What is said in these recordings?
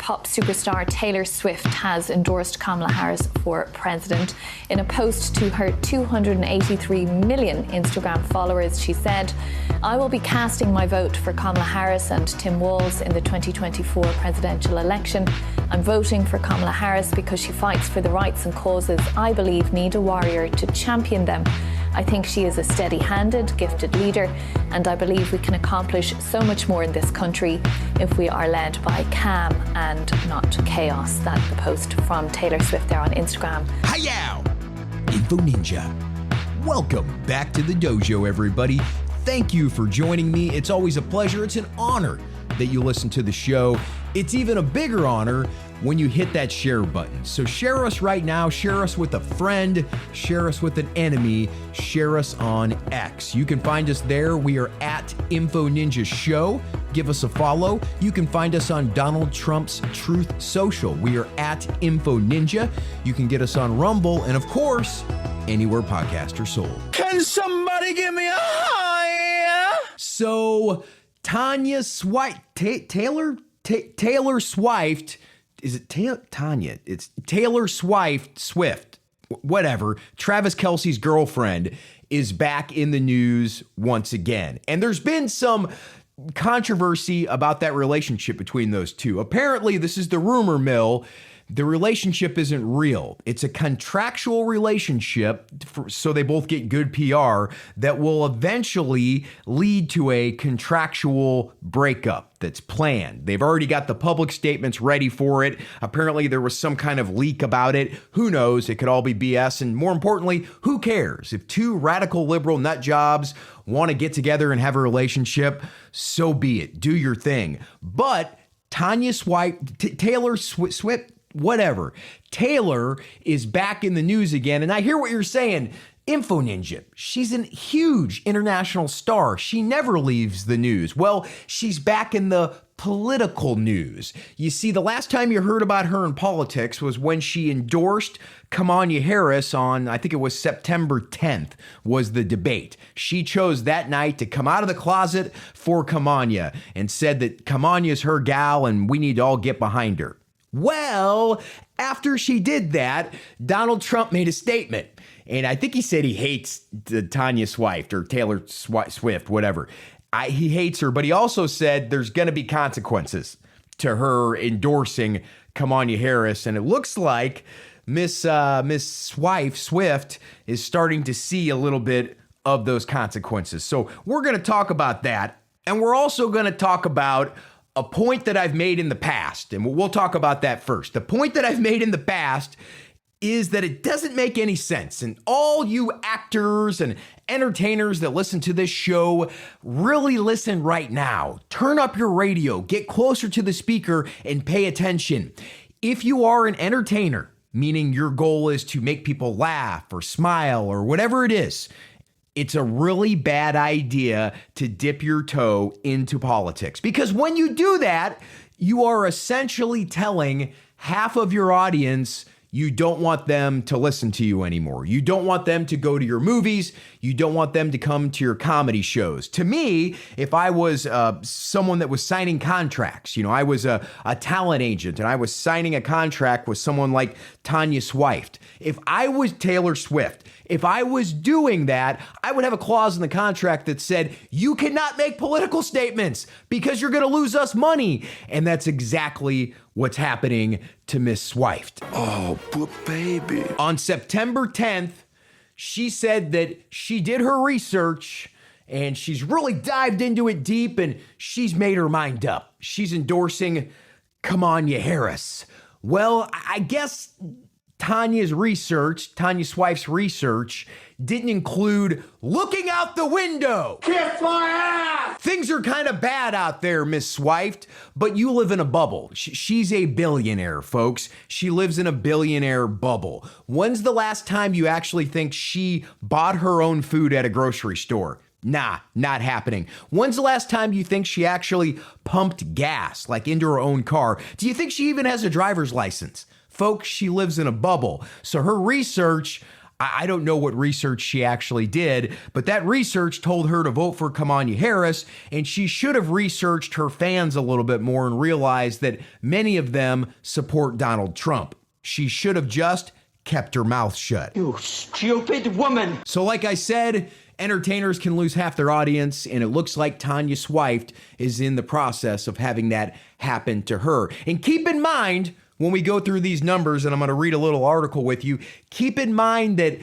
pop superstar Taylor Swift has endorsed Cumala Harris for president. In a post to her 283 million Instagram followers, she said, "I will be casting my vote for Kamala Harris and Tim Walz in the 2024 presidential election. I'm voting for Kamala Harris because she fights for the rights and causes I believe need a warrior to champion them. I think she is a steady-handed, gifted leader, and I believe we can accomplish so much more in this country if we are led by calm and not chaos." That's the post from Taylor Swift there on Instagram. Hi-yow! Info Ninja. Welcome back to the dojo, everybody. Thank you for joining me. It's always a pleasure. It's an honor that you listen to the show. It's even a bigger honor when you hit that share button. So share us right now, share us with a friend, share us with an enemy, share us on X. You can find us there. We are at Info Ninja Show. Give us a follow. You can find us on Donald Trump's Truth Social. We are at Info Ninja. You can get us on Rumble and, of course, anywhere podcasts are sold. Can somebody give me a high? So Taylor Swift. Is it Tanya? It's Taylor Swift, whatever. Travis Kelce's girlfriend is back in the news once again. And there's been some controversy about that relationship between those two. Apparently, this is the rumor mill. The relationship isn't real. It's a contractual relationship, so they both get good PR, that will eventually lead to a contractual breakup that's planned. They've already got the public statements ready for it. Apparently, there was some kind of leak about it. Who knows? It could all be BS. And more importantly, who cares? If two radical liberal nut jobs want to get together and have a relationship, so be it. Do your thing. But Taylor Swift, whatever. Taylor is back in the news again. And I hear what you're saying. Info Ninja, she's a huge international star. She never leaves the news. Well, she's back in the political news. You see, the last time you heard about her in politics was when she endorsed Cumala Harris on, I think it was September 10th, was the debate. She chose that night to come out of the closet for Cumala and said that Cumala is her gal and we need to all get behind her. Well, after she did that, Donald Trump made a statement. And I think he said he hates Tanya Swift or Taylor Swift, whatever. He hates her, but he also said there's going to be consequences to her endorsing Cumala Harris. And it looks like Miss Swift is starting to see a little bit of those consequences. So we're going to talk about that. And we're also going to talk about a point that I've made in the past, and we'll talk about that first. The point that I've made in the past is that it doesn't make any sense. And all you actors and entertainers that listen to this show, really listen right now. Turn up your radio, get closer to the speaker, and pay attention. If you are an entertainer, meaning your goal is to make people laugh or smile or whatever it is, it's a really bad idea to dip your toe into politics, because when you do that, you are essentially telling half of your audience you don't want them to listen to you anymore. You don't want them to go to your movies. You don't want them to come to your comedy shows. To me, if I was someone that was signing contracts, I was a talent agent and I was signing a contract with someone like Tanya Swift. If I was Taylor Swift, if I was doing that, I would have a clause in the contract that said, you cannot make political statements because you're going to lose us money. And that's exactly what's happening to Miss Swift. Oh, poor baby. On September 10th, she said that she did her research and she's really dived into it deep and she's made her mind up. She's endorsing Harris. Well, I guess Tanya Swift's research didn't include looking out the window. Kiss my ass! Things are kind of bad out there, Miss Swift, but you live in a bubble. She's a billionaire, folks. She lives in a billionaire bubble. When's the last time you actually think she bought her own food at a grocery store? Nah, not happening. When's the last time you think she actually pumped gas, like into her own car? Do you think she even has a driver's license? Folks, she lives in a bubble. So her research, I don't know what research she actually did, but that research told her to vote for Cumala Harris, and she should have researched her fans a little bit more and realized that many of them support Donald Trump. She should have just kept her mouth shut. You stupid woman! So like I said, entertainers can lose half their audience, and it looks like Tanya Swift is in the process of having that happen to her. And keep in mind, when we go through these numbers, and I'm going to read a little article with you, keep in mind that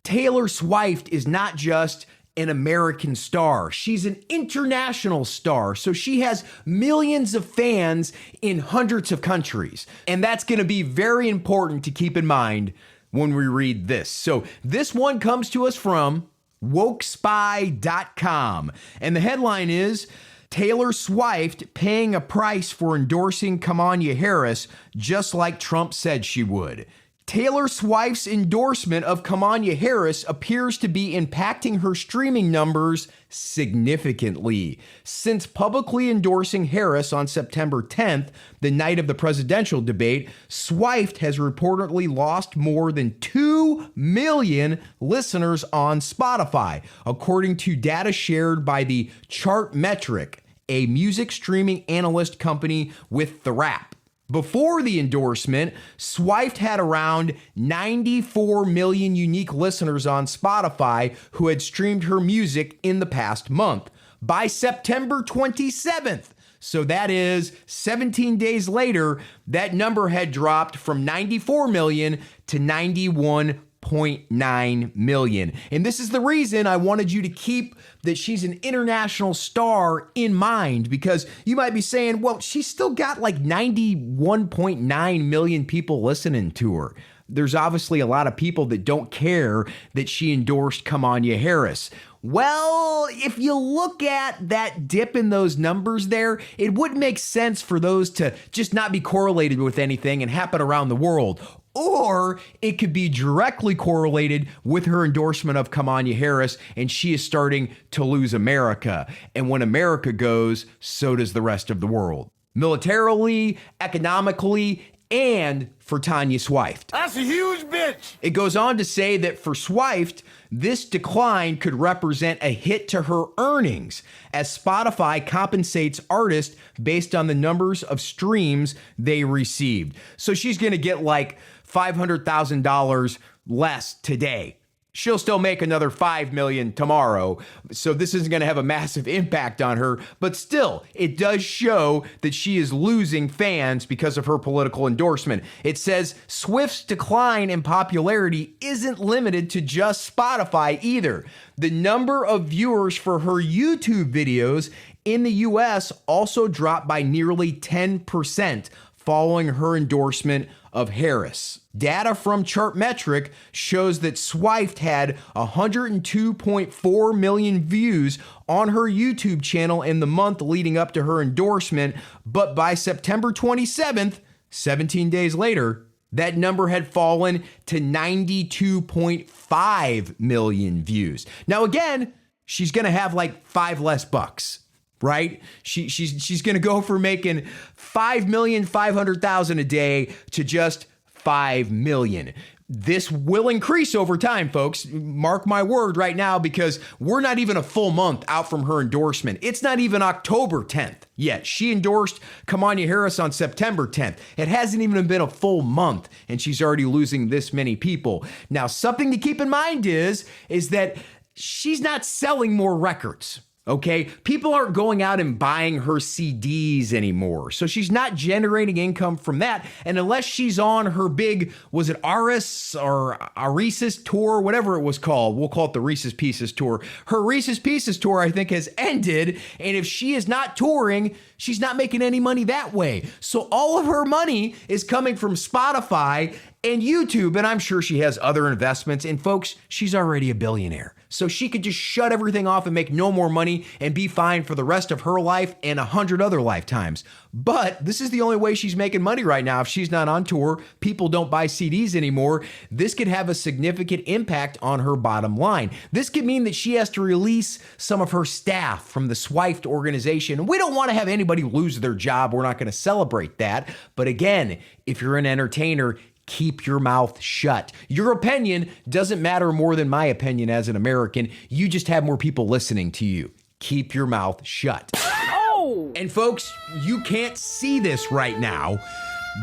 Taylor Swift is not just an American star. She's an international star. So she has millions of fans in hundreds of countries. And that's going to be very important to keep in mind when we read this. So this one comes to us from wokespy.com. And the headline is, Taylor Swift paying a price for endorsing Cumala Harris, just like Trump said she would. Taylor Swift's endorsement of Cumala Harris appears to be impacting her streaming numbers significantly. Since publicly endorsing Harris on September 10th, the night of the presidential debate, Swift has reportedly lost more than 2 million listeners on Spotify, according to data shared by the Chartmetric, a music streaming analyst company with The Wrap. Before the endorsement, Swift had around 94 million unique listeners on Spotify who had streamed her music in the past month. By September 27th, so that is 17 days later, that number had dropped from 94 million to 91.9 million. And this is the reason I wanted you to keep that she's an international star in mind, because you might be saying, well, she's still got like 91.9 million people listening to her. There's obviously a lot of people that don't care that she endorsed Cumala Harris. Well, if you look at that dip in those numbers there, it would make sense for those to just not be correlated with anything and happen around the world. Or it could be directly correlated with her endorsement of Cumala Harris, and she is starting to lose America. And when America goes, so does the rest of the world. Militarily, economically, and for Tanya Swift. That's a huge bitch. It goes on to say that for Swift, this decline could represent a hit to her earnings, as Spotify compensates artists based on the numbers of streams they received. So she's going to get like $500,000 less today. She'll still make another $5 million tomorrow, so this isn't going to have a massive impact on her, but still, it does show that she is losing fans because of her political endorsement. It says Swift's decline in popularity isn't limited to just Spotify either. The number of viewers for her YouTube videos in the US also dropped by nearly 10% following her endorsement of Harris. Data from Chartmetric shows that Swift had 102.4 million views on her YouTube channel in the month leading up to her endorsement, but by September 27th, 17 days later, that number had fallen to 92.5 million views. Now again, she's going to have like $5 less bucks. Right? She's going to go from making $5,500,000 a day to just $5 million. This will increase over time, folks. Mark my word right now, because we're not even a full month out from her endorsement. It's not even October 10th yet. She endorsed Cumala Harris on September 10th. It hasn't even been a full month, and she's already losing this many people. Now, something to keep in mind is that she's not selling more records. Okay, people aren't going out and buying her CDs anymore. So she's not generating income from that. And unless she's on her big, was it Aris or Arises tour, whatever it was called, we'll call it the Reese's Pieces tour. Her Reese's Pieces tour, I think, has ended. And if she is not touring, she's not making any money that way. So all of her money is coming from Spotify and YouTube, and I'm sure she has other investments. And folks, she's already a billionaire. So she could just shut everything off and make no more money and be fine for the rest of her life and 100 other lifetimes. But this is the only way she's making money right now. If she's not on tour, people don't buy CDs anymore. This could have a significant impact on her bottom line. This could mean that she has to release some of her staff from the Swift organization. We don't want to have anybody lose their job. We're not going to celebrate that. But again, if you're an entertainer, keep your mouth shut. Your opinion doesn't matter more than my opinion as an American. You just have more people listening to you. Keep your mouth shut. Oh! And folks, you can't see this right now,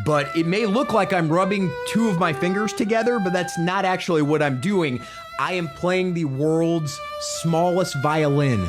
but it may look like I'm rubbing two of my fingers together, but that's not actually what I'm doing. I am playing the world's smallest violin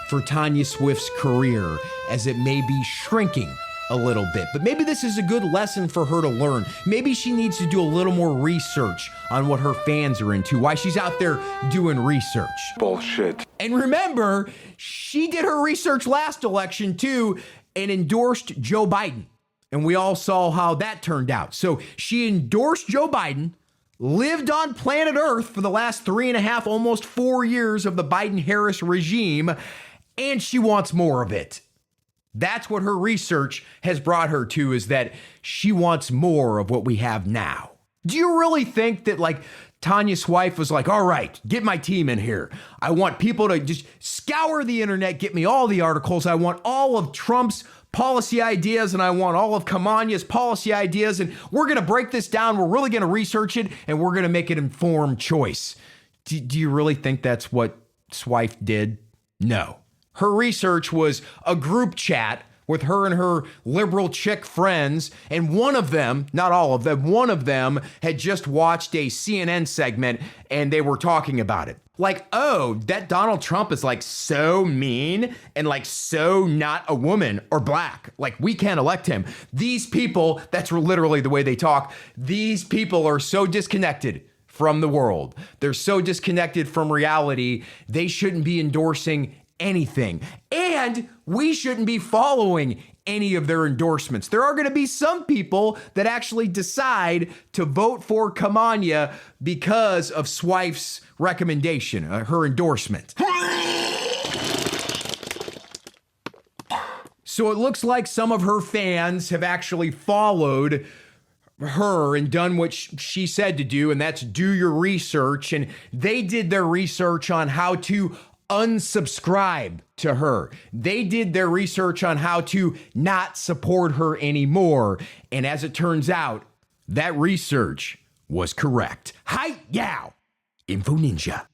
for Tanya Swift's career as it may be shrinking a little bit. But maybe this is a good lesson for her to learn. Maybe she needs to do a little more research on what her fans are into, why she's out there doing research. Bullshit. And remember, she did her research last election too and endorsed Joe Biden. And we all saw how that turned out. So she endorsed Joe Biden, lived on planet Earth for the last 3.5, almost 4 years of the Biden-Harris regime, and she wants more of it. That's what her research has brought her to, is that she wants more of what we have now. Do you really think that Tanya Swift was like, all right, get my team in here. I want people to just scour the internet, get me all the articles. I want all of Trump's policy ideas and I want all of Kamanya's policy ideas. And we're going to break this down. We're really going to research it and we're going to make an informed choice. Do you really think that's what Swift did? No. Her research was a group chat with her and her liberal chick friends, and one of them, not all of them, one of them had just watched a CNN segment and they were talking about it. Like, oh, that Donald Trump is so mean and so not a woman or black. We can't elect him. These people, that's literally the way they talk. These people are so disconnected from the world. They're so disconnected from reality. They shouldn't be endorsing anything. And we shouldn't be following any of their endorsements. There are going to be some people that actually decide to vote for Kamanya because of Swift's recommendation, her endorsement. So it looks like some of her fans have actually followed her and done what she said to do, and that's do your research. And they did their research on how to unsubscribe to her. They did their research on how to not support her anymore. And as it turns out, that research was correct. Hi-yow! Info Ninja.